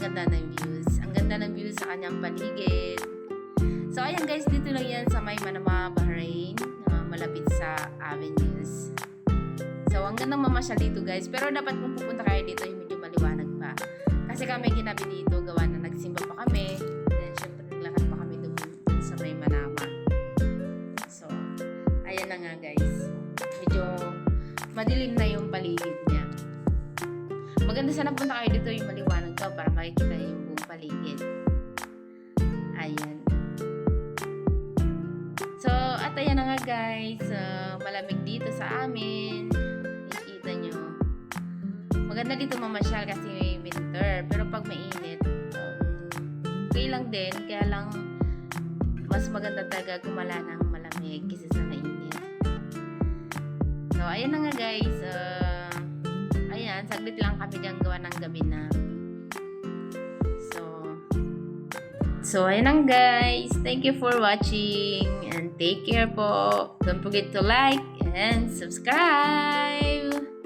ganda ng views. Ang ganda ng views sa kanyang paligid. So, ayan guys, dito lang yan sa may Manama, Bahrain, malapit sa Avenues. So, ang gandang mamasyal dito guys. Pero dapat kung pupunta kayo dito, yung medyo maliwanag pa. Kasi kami ginabi dito, gawa na nagsimba pa kami. Then, syempre, naglakad pa kami doon sa may Manama. So, ayan na nga guys. Medyo madilim na yung paligid niya. Maganda sana punta kayo dito yung maliwanag to para makikita yung buong paligid. Ayan. So, at ayan na nga guys. Malamig dito sa amin. Nakikita nyo. Maganda dito mamasyal kasi may winter. Pero pag mainit, okay lang din. Kaya lang, mas maganda talaga gumala ng malamig kasi sa mainit. So, ayan na nga guys. Ayan, saglit lang kami dyan gawa ng gabi na. So, ayan lang guys. Thank you for watching and take care po. Don't forget to like and subscribe.